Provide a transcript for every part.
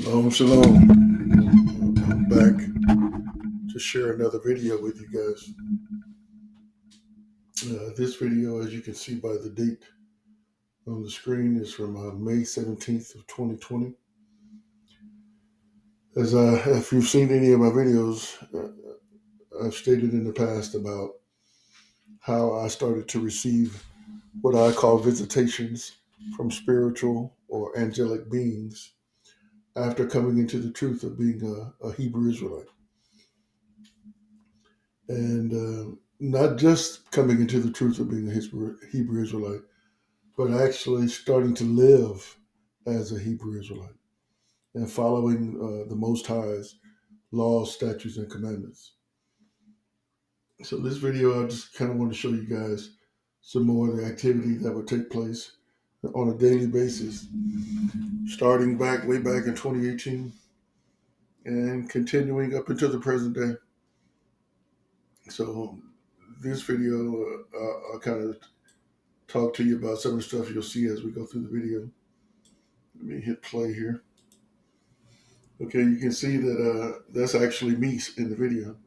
Shalom. I'm back to share another video with you guys. This video, as you can see by the date on the screen, is from May 17th of 2020. If you've seen any of my videos, I've stated in the past about how I started to receive what I call visitations from spiritual or angelic beings after coming into the truth of being a Hebrew Israelite. And not just coming into the truth of being a Hebrew Israelite, but actually starting to live as a Hebrew Israelite and following the Most High's laws, statutes, and commandments. So this video, I just kind of want to show you guys some more of the activity that would take place on a daily basis, starting way back in 2018 and continuing up until the present day. So this video, I'll kind of talk to you about some of the stuff you'll see as we go through the video. Let me hit play here. Okay, you can see that that's actually me in the video.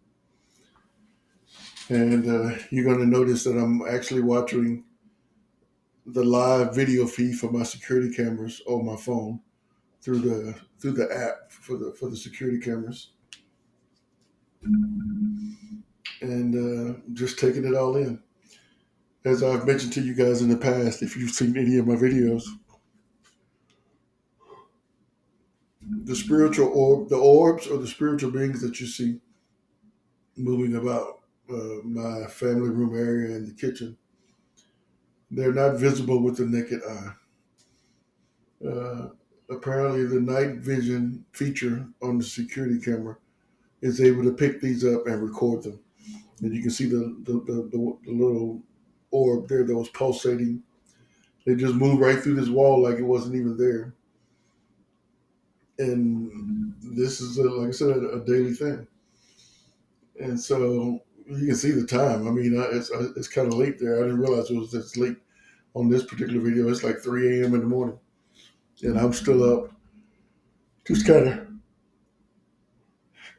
And you're going to notice that I'm actually watching the live video feed from my security cameras on my phone through the app for the security cameras, and just taking it all in. As I've mentioned to you guys in the past, if you've seen any of my videos, the orbs or the spiritual beings that you see moving about my family room area and the kitchen, they're not visible with the naked eye. Apparently, the night vision feature on the security camera is able to pick these up and record them. And you can see the little orb there that was pulsating. They just moved right through this wall like it wasn't even there. And this is, like I said, a daily thing. And so you can see the time. I mean, it's kind of late there. I didn't realize it was this late on this particular video. It's like 3 a.m. in the morning. And I'm still up, just kind of,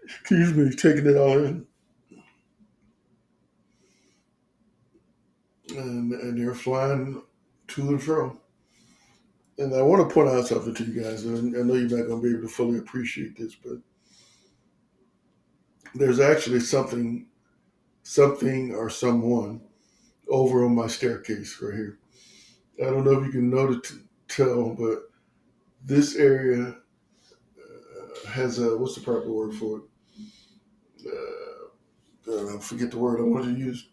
excuse me, taking it all in. And they're flying to and fro. And I want to point out something to you guys. And I know you're not going to be able to fully appreciate this, but there's actually something or someone over on my staircase right here. I don't know if you can tell, but this area has what's the proper word for it? I forget the word I wanted to use.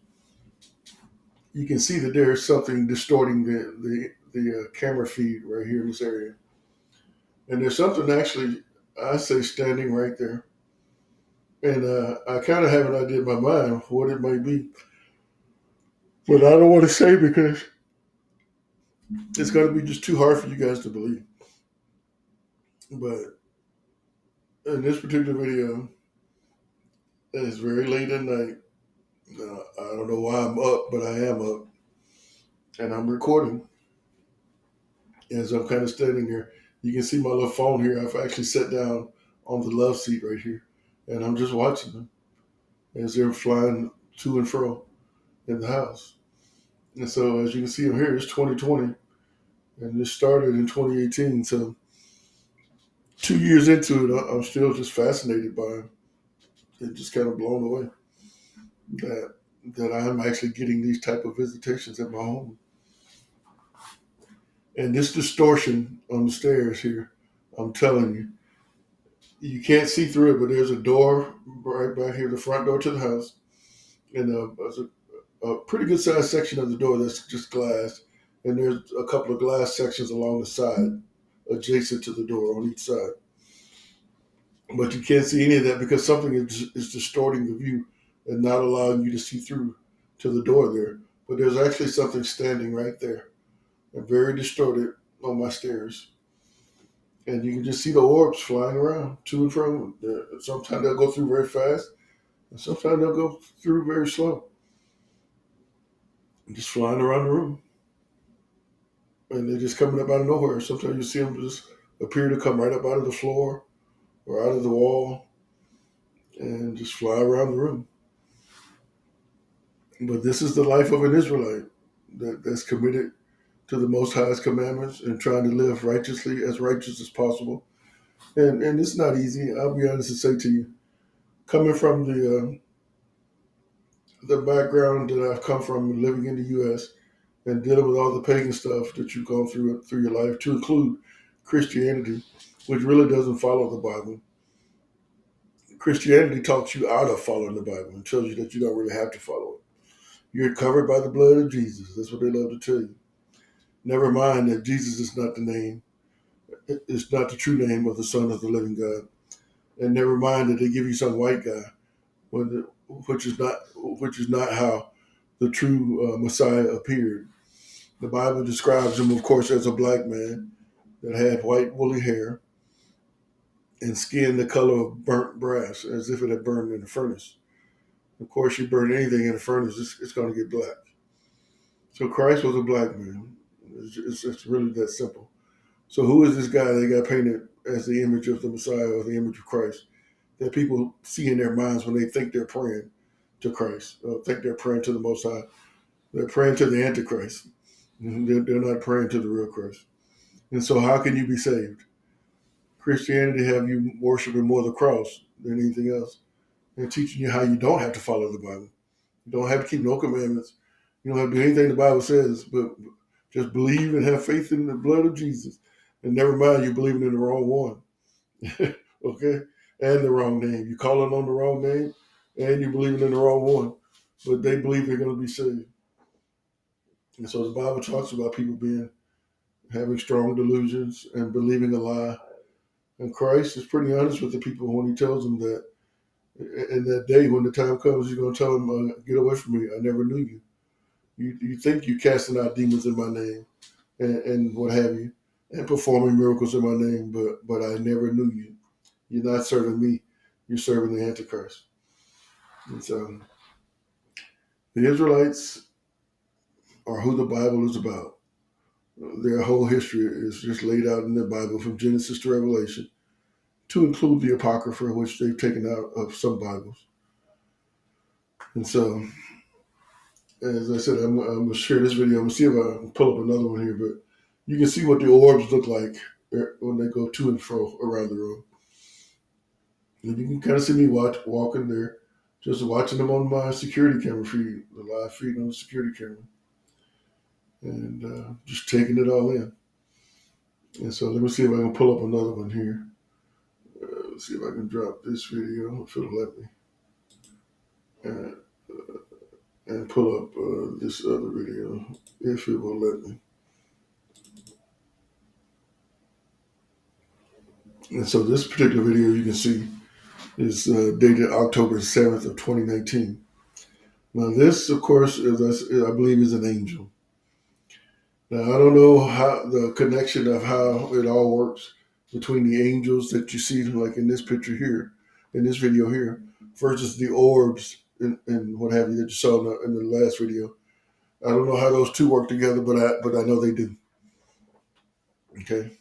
You can see that there's something distorting the camera feed right here in this area. And there's something actually, I say, standing right there. And I kind of have an idea in my mind what it might be. But I don't want to say because it's going to be just too hard for you guys to believe. But in this particular video, it's very late at night. I don't know why I'm up, but I am up. And I'm recording. As I'm kind of standing there, you can see my little phone here. I've actually sat down on the love seat right here. And I'm just watching them as they're flying to and fro in the house. And so as you can see, I'm here. It's 2020. And this started in 2018. So 2 years into it, I'm still just fascinated by it, just kind of blown away that I'm actually getting these type of visitations at my home. And this distortion on the stairs here, I'm telling you, you can't see through it, but there's a door right back here, the front door to the house, and there's a pretty good sized section of the door that's just glass, and there's a couple of glass sections along the side, adjacent to the door on each side. But you can't see any of that because something is distorting the view and not allowing you to see through to the door there. But there's actually something standing right there, and very distorted on my stairs. And you can just see the orbs flying around to and from. Sometimes they'll go through very fast, and sometimes they'll go through very slow. And just flying around the room. And they're just coming up out of nowhere. Sometimes you see them just appear to come right up out of the floor, or out of the wall and just fly around the room. But this is the life of an Israelite that's committed to the Most High's commandments and trying to live righteously, as righteous as possible. And it's not easy. I'll be honest and say to you, coming from the background that I've come from, living in the U.S. and dealing with all the pagan stuff that you've gone through your life, to include Christianity, which really doesn't follow the Bible. Christianity talks you out of following the Bible and tells you that you don't really have to follow it. You're covered by the blood of Jesus. That's what they love to tell you. Never mind that Jesus is not the name. It's not the true name of the Son of the living God. And never mind that they give you some white guy, which is not how the true Messiah appeared. The Bible describes him, of course, as a black man that had white woolly hair and skin the color of burnt brass, as if it had burned in a furnace. Of course, you burn anything in a furnace, it's going to get black. So Christ was a black man. It's really that simple. So who is this guy that got painted as the image of the Messiah or the image of Christ that people see in their minds when they think they're praying to Christ, or think they're praying to the Most High? They're praying to the Antichrist. They're not praying to the real Christ. And so how can you be saved? Christianity have you worshiping more the cross than anything else, and teaching you how you don't have to follow the Bible. You don't have to keep no commandments. You don't have to do anything the Bible says, but just believe and have faith in the blood of Jesus. And never mind you believing in the wrong one. Okay? And the wrong name. You calling on the wrong name and you believing in the wrong one. But they believe they're going to be saved. And so the Bible talks about people having strong delusions and believing a lie. And Christ is pretty honest with the people when he tells them that in that day, when the time comes, he's going to tell them, get away from me. I never knew you. You think you're casting out demons in my name and what have you, and performing miracles in my name, but I never knew you. You're not serving me. You're serving the Antichrist. And so the Israelites are who the Bible is about. Their whole history is just laid out in the Bible from Genesis to Revelation, to include the Apocrypha, which they've taken out of some Bibles. And so, as I said, I'm going to share this video. I'm going to see if I can pull up another one here, but you can see what the orbs look like when they go to and fro around the room. And you can kind of see me walking there, just watching them on my security camera feed, the live feed on the security camera, and just taking it all in. And so let me see if I can pull up another one here. Let's see if I can drop this video, if it'll let me. And pull up this other video, if it will let me. And so this particular video you can see is dated October 7th of 2019. Now this, of course, I believe is an angel. Now I don't know how the connection of how it all works between the angels that you see, like in this picture here, in this video here, versus the orbs and what have you that you saw in the last video. I don't know how those two work together, but I know they do. Okay,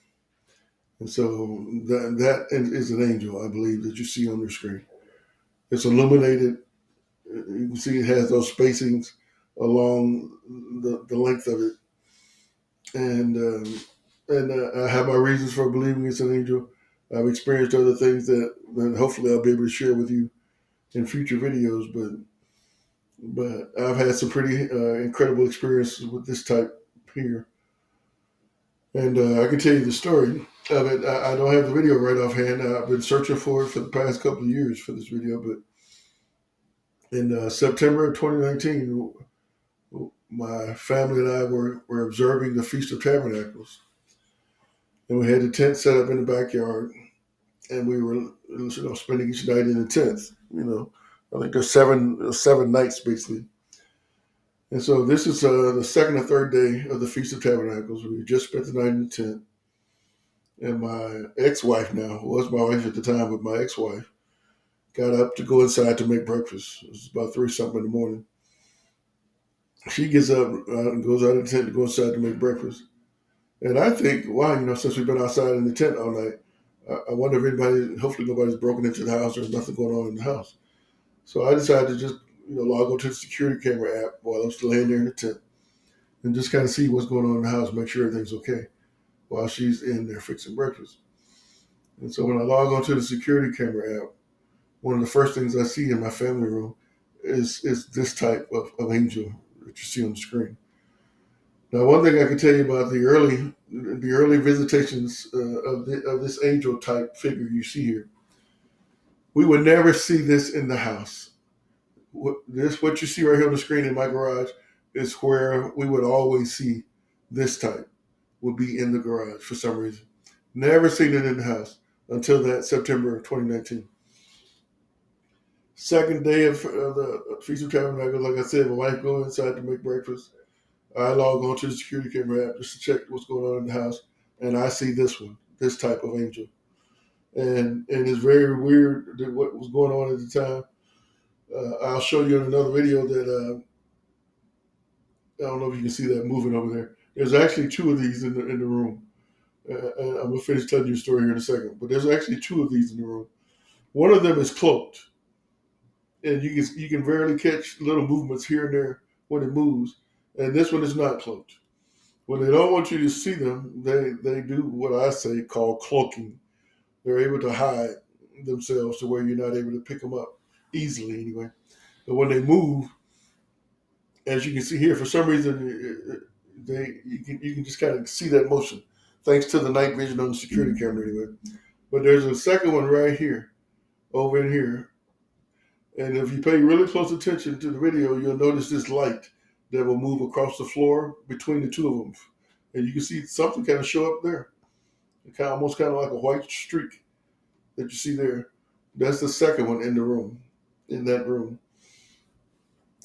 and so that is an angel, I believe, that you see on your screen. It's illuminated. You can see it has those spacings along the length of it, and I have my reasons for believing it's an angel. I've experienced other things that hopefully I'll be able to share with you in future videos, but I've had some pretty incredible experiences with this type here. And I can tell you the story of it. I don't have the video right offhand. I've been searching for it for the past couple of years for this video. But in September of 2019, my family and I were observing the Feast of Tabernacles. And we had the tent set up in the backyard. And we were spending each night in the tent. I think there's seven nights, basically. And so this is the second or third day of the Feast of Tabernacles. We just spent the night in the tent. And my ex-wife now, was my wife at the time, but my ex-wife got up to go inside to make breakfast. It was about 3-something in the morning. She gets up and goes out of the tent to go inside to make breakfast. And I think, wow, since we've been outside in the tent all night, I wonder if anybody, hopefully nobody's broken into the house. There's nothing going on in the house. So I decided to just log onto the security camera app while I'm still laying there in the tent and just kind of see what's going on in the house, make sure everything's okay while she's in there fixing breakfast. And so when I log onto the security camera app, one of the first things I see in my family room is this type of angel that you see on the screen. Now, one thing I can tell you about the early visitations of this angel type figure you see here, we would never see this in the house. What you see right here on the screen in my garage is where we would always see this type would be in the garage for some reason. Never seen it in the house until that September of 2019. Second day of the Feast of Tabernacles, like I said, my wife goes inside to make breakfast. I log on to the security camera app just to check what's going on in the house, and I see this type of angel, and it's very weird that what was going on at the time. I'll show you in another video that I don't know if you can see that moving over there. There's actually two of these in the room. And I'm gonna finish telling you the story here in a second, but there's actually two of these in the room. One of them is cloaked, and you can barely catch little movements here and there when it moves, and this one is not cloaked. When they don't want you to see them, they do what I say call cloaking. They're able to hide themselves to where you're not able to pick them up easily anyway. But when they move, as you can see here, for some reason you can just kind of see that motion, thanks to the night vision on the security camera anyway. But there's a second one right here, over in here, and if you pay really close attention to the video, you'll notice this light that will move across the floor between the two of them, and you can see something kind of show up there. It almost kind of like a white streak that you see there. That's the second one in the room, in that room.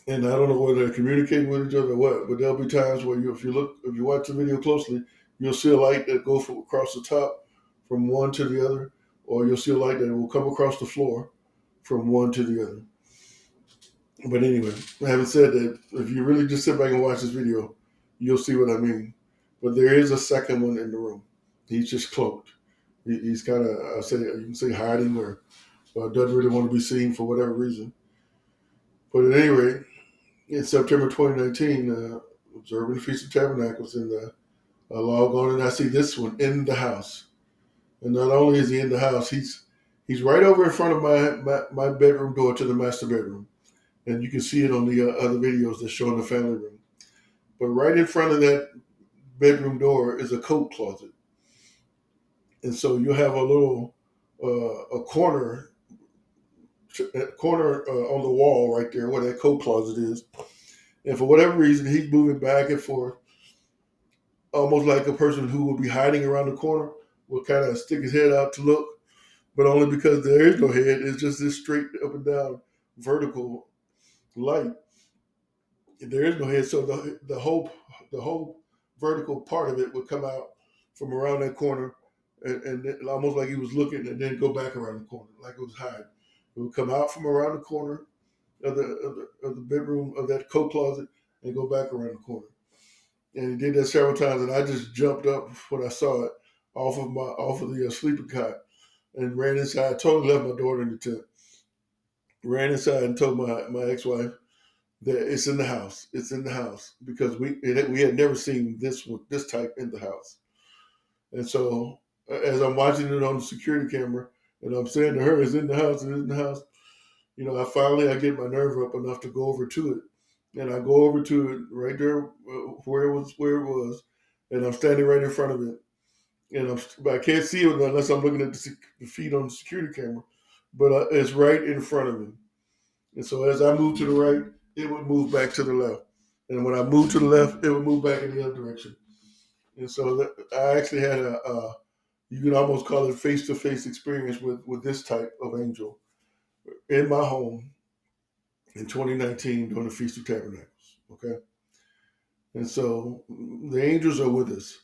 And I don't know whether they're communicating with each other or what, but there'll be times where if you watch the video closely, you'll see a light that goes across the top from one to the other, or you'll see a light that will come across the floor from one to the other. But anyway, having said that, if you really just sit back and watch this video, you'll see what I mean. But there is a second one in the room. He's just cloaked. He's kind of, you can say hiding or doesn't really want to be seen for whatever reason. But at any rate, in September 2019, observing the Feast of Tabernacles, and I log on and I see this one in the house. And not only is he in the house, he's right over in front of my bedroom door to the master bedroom. And you can see it on the other videos that show in the family room. But right in front of that bedroom door is a coat closet. And so you have a little a corner on the wall right there where that coat closet is. And for whatever reason, he's moving back and forth, almost like a person who will be hiding around the corner, will kind of stick his head out to look, but only because there is no head. It's just this straight up and down vertical light. There is no head, so the whole vertical part of it would come out from around that corner, and almost like he was looking, and then go back around the corner, like it was hiding. It would come out from around the corner of the bedroom of that coat closet and go back around the corner. And he did that several times, and I just jumped up when I saw it off of the sleeping cot and ran inside. I totally left my daughter in the tent. Ran inside and told my ex-wife that it's in the house. It's in the house because we had never seen this type in the house. And so as I'm watching it on the security camera, and I'm saying to her, "It's in the house. It's in the house." I get my nerve up enough to go over to it, and I go over to it right there where it was, and I'm standing right in front of it, but I can't see it unless I'm looking at the feed on the security camera, but it's right in front of me. And so as I move to the right, it would move back to the left, and when I move to the left, it would move back in the other direction. And so I actually had you can almost call it face-to-face experience with this type of angel in my home in 2019 during the Feast of Tabernacles. Okay. And so the angels are with us.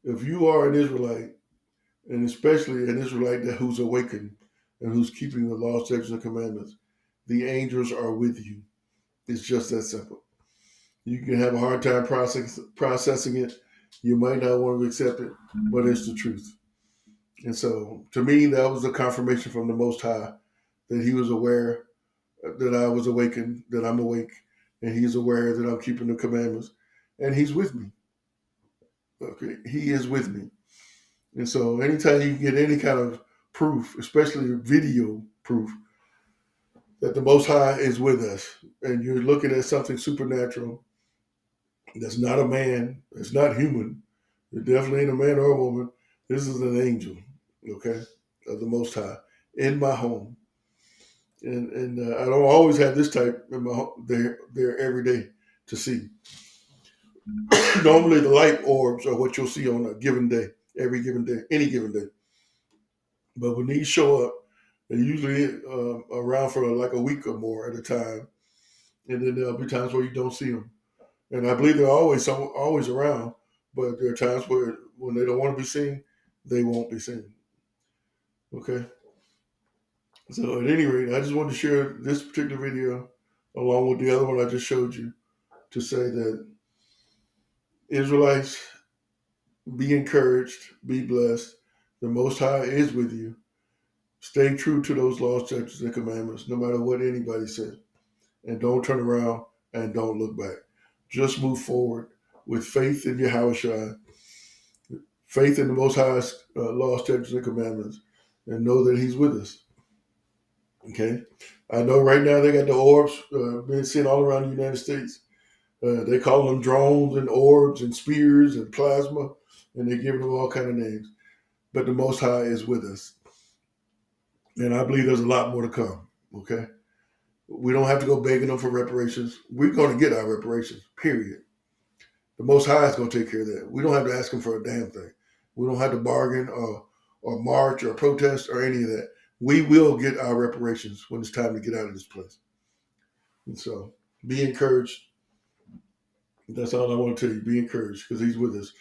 If you are an Israelite, and especially an Israelite who's awakened and who's keeping the law, statutes, and commandments, the angels are with you. It's just that simple. You can have a hard time processing it. You might not want to accept it, but it's the truth. And so to me, that was a confirmation from the Most High that he was aware that I was awakened, that I'm awake, and he's aware that I'm keeping the commandments, and he's with me. Okay, he is with me. And so anytime you get any kind of proof, especially video proof, that the Most High is with us, and you're looking at something supernatural that's not a man, it's not human, it definitely ain't a man or a woman. This is an angel, okay, of the Most High in my home. And I don't always have this type in my home, there every day to see. Normally, the light orbs are what you'll see on a given day, every given day, any given day. But when these show up, they're usually around for like a week or more at a time, and then there'll be times where you don't see them. And I believe they're always around, but there are times where when they don't want to be seen, they won't be seen. Okay. So at any rate, I just wanted to share this particular video along with the other one I just showed you to say that Israelites, be encouraged, be blessed. The Most High is with you. Stay true to those laws, statutes, and commandments, no matter what anybody says. And don't turn around and don't look back. Just move forward with faith in Yahawashi, faith in the Most High's laws, statutes, and commandments, and know that He's with us. Okay? I know right now they got the orbs being seen all around the United States. They call them drones and orbs and spears and plasma, and they're giving them all kind of names. But the Most High is with us. And I believe there's a lot more to come. Okay? We don't have to go begging them for reparations. We're going to get our reparations, period. The Most High is going to take care of that. We don't have to ask Him for a damn thing. We don't have to bargain or march or protest or any of that. We will get our reparations when it's time to get out of this place. And so be encouraged. That's all I want to tell you. Be encouraged because He's with us.